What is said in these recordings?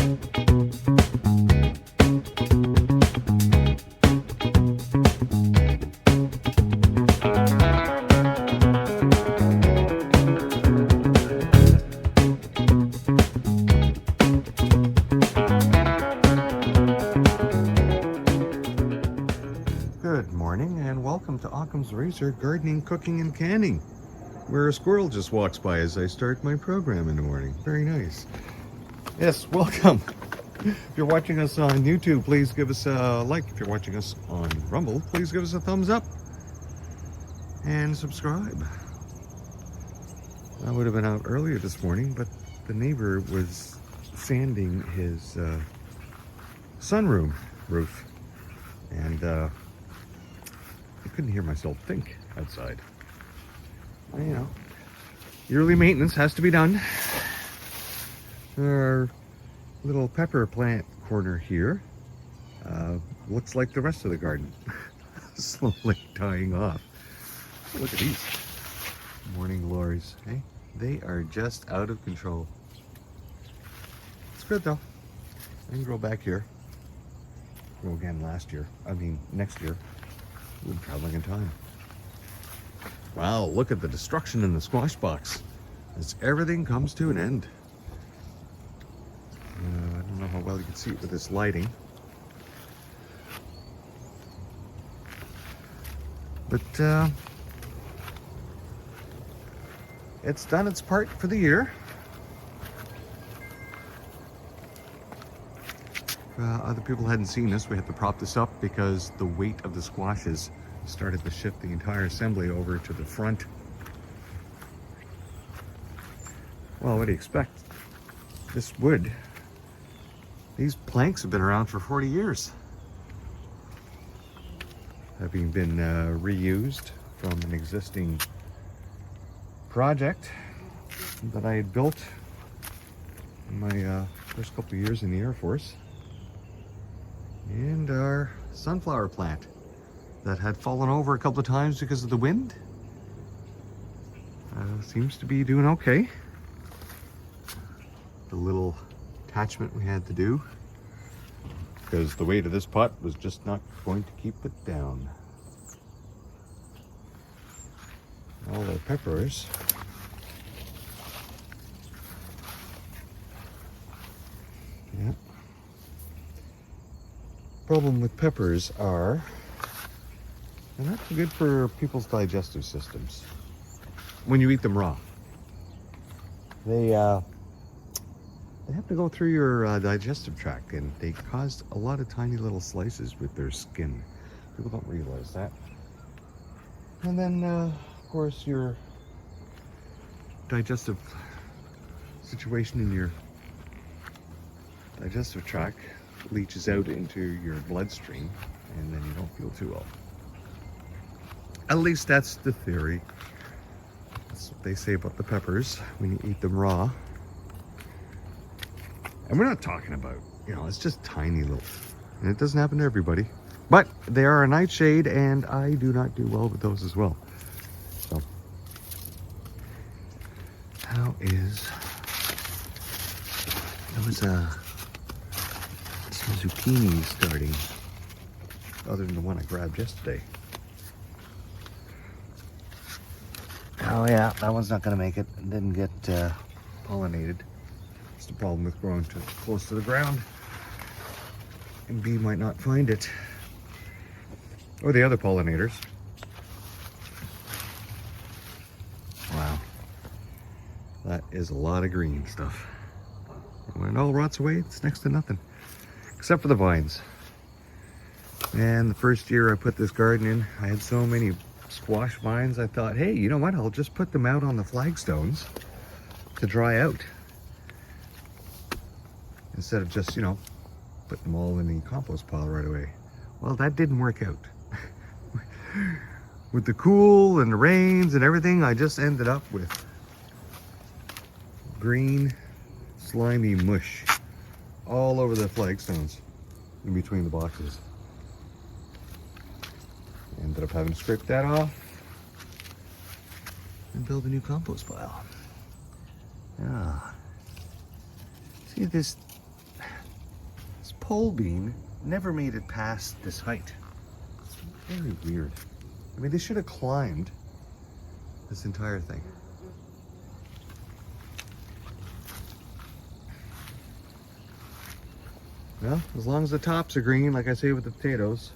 Good morning and welcome to Occam's Razor Gardening, Cooking and Canning, where a squirrel just walks by as I start my program in the morning. Very nice. Yes, welcome. If you're watching us on YouTube, please give us a like. If you're watching us on Rumble, please give us a thumbs up and subscribe. I would have been out earlier this morning, but the neighbor was sanding his sunroom roof, and I couldn't hear myself think outside. You know, yearly maintenance has to be done. Our little pepper plant corner here looks like the rest of the garden, slowly dying off. Oh, look at these morning glories. Hey, they are just out of control. It's good though. I can grow back here. Grow again next year. We're traveling in time. Wow, look at the destruction in the squash box as everything comes to an end. I don't know how well you can see it with this lighting, but it's done its part for the year. Other people hadn't seen this. We had to prop this up because the weight of the squashes started to shift the entire assembly over to the front. Well, what do you expect? This wood, these planks have been around for 40 years. Having been reused from an existing project that I had built in my first couple of years in the Air Force. And our sunflower plant that had fallen over a couple of times because of the wind seems to be doing okay. The little attachment we had to do because the weight of this pot was just not going to keep it down. All our peppers problem with peppers are they're not too good for people's digestive systems when you eat them raw. They have to go through your digestive tract, and they cause a lot of tiny little slices with their skin. People don't realize that. And then of course your digestive situation in your digestive tract leaches out into your bloodstream, and then you don't feel too well. At least that's the theory. That's what they say about the peppers when you eat them raw. And we're not talking about, it's just tiny little, and it doesn't happen to everybody, but they are a nightshade, and I do not do well with those as well. So how is some zucchini starting, other than the one I grabbed yesterday. Oh yeah, that one's not going to make it. It didn't get pollinated. It's the problem with growing too close to the ground. And bee might not find it. Or the other pollinators. Wow. That is a lot of green stuff. And when it all rots away, it's next to nothing. Except for the vines. And the first year I put this garden in, I had so many squash vines, I thought, hey, you know what? I'll just put them out on the flagstones to dry out. Instead of just, putting them all in the compost pile right away. Well, that didn't work out. With the cool and the rains and everything, I just ended up with green, slimy mush all over the flagstones in between the boxes. Ended up having to scrape that off and build a new compost pile. Yeah. See, this pole bean never made it past this height. It's very weird. I mean, they should have climbed this entire thing. Well, as long as the tops are green, like I say with the potatoes,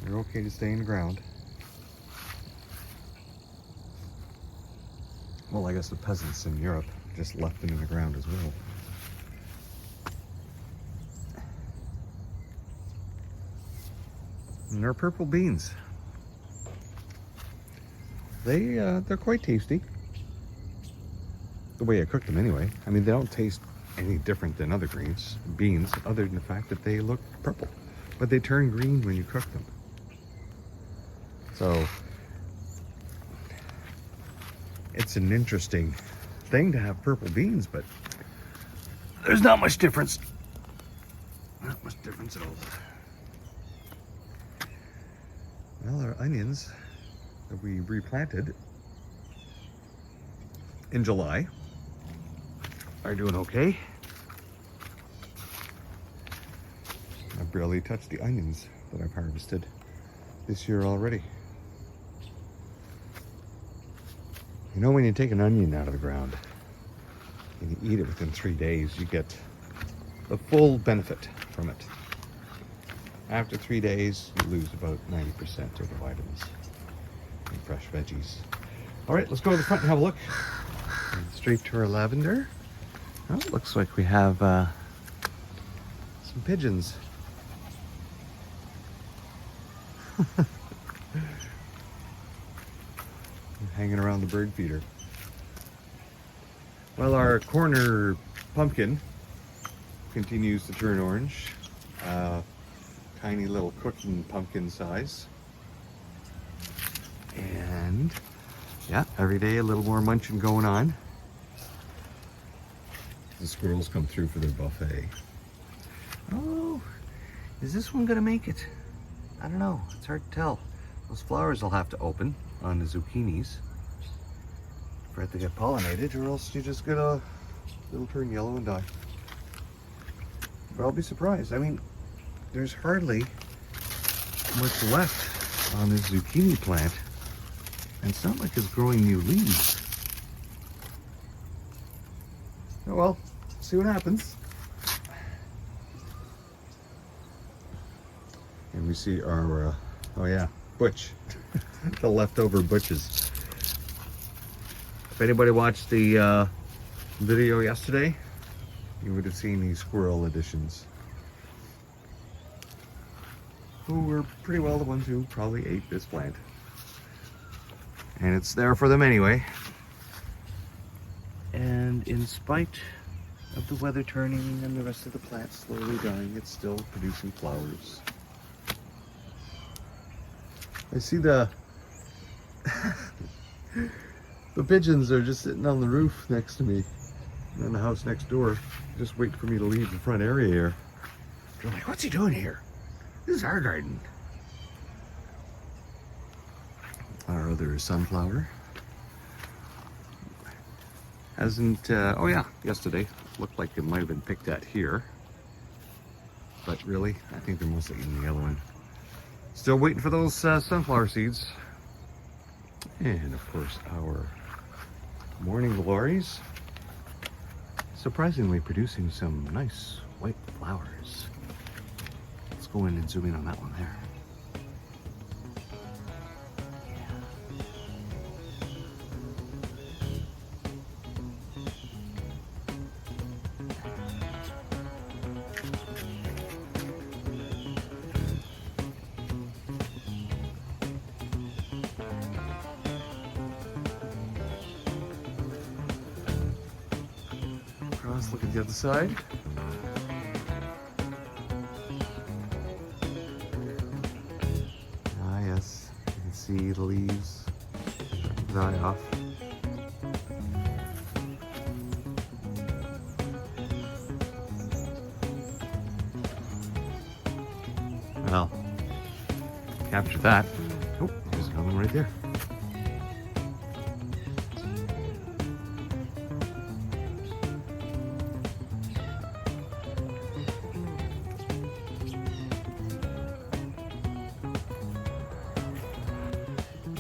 they're okay to stay in the ground. Well, I guess the peasants in Europe just left them in the ground as well. And they're purple beans. They're quite tasty. The way I cook them anyway. I mean, they don't taste any different than other beans, other than the fact that they look purple. But they turn green when you cook them. So, it's an interesting thing to have purple beans, but there's not much difference. Not much difference at all. Well, our onions that we replanted in July are doing okay. I've barely touched the onions that I've harvested this year already. You know, when you take an onion out of the ground and you eat it within 3 days, you get the full benefit from it. After 3 days, you lose about 90% of the vitamins in fresh veggies. All right, let's go to the front and have a look. And straight to our lavender. Oh, it looks like we have some pigeons. Hanging around the bird feeder. Well, our corner pumpkin continues to turn orange. Tiny little cooking pumpkin size. And yeah, every day a little more munching going on. The squirrels come through for their buffet. Oh, is this one gonna make it? I don't know, it's hard to tell. Those flowers will have to open on the zucchinis for it to get pollinated, or else you just get it'll turn yellow and die. But I'll be surprised. I mean, there's hardly much left on this zucchini plant, and it's not like it's growing new leaves. Oh well, see what happens. And we see our, oh yeah, butch, the leftover butches. If anybody watched the video yesterday, you would have seen these squirrel additions, who were pretty well the ones who probably ate this plant. And it's there for them anyway. And in spite of the weather turning and the rest of the plant slowly dying, it's still producing flowers. I see the pigeons are just sitting on the roof next to me in the house next door, just waiting for me to leave the front area here. They're like, what's he doing here? This is our garden. Our other sunflower hasn't, oh yeah, yesterday looked like it might have been picked at here, but really, I think they're mostly eating the other one. Still waiting for those sunflower seeds. And of course, our morning glories, surprisingly producing some nice white flowers. Let's go in and zoom in on that one there. Let's look at the other side. Ah yes, you can see the leaves die off. Well, capture that. Oh, there's another one right there.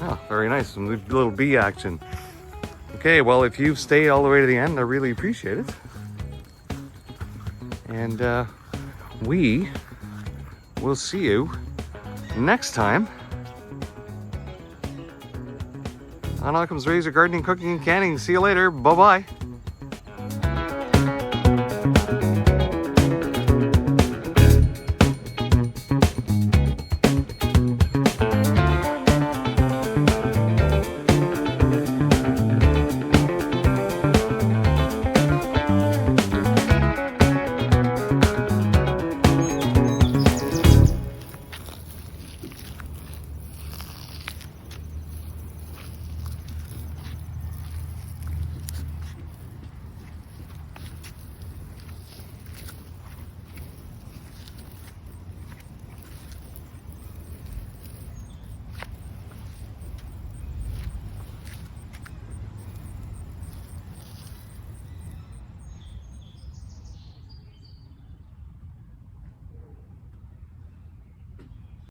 Oh, very nice. Some little bee action. Okay, well, if you've stayed all the way to the end, I really appreciate it. And we will see you next time on Occam's Razor Gardening, Cooking, and Canning. See you later. Bye-bye.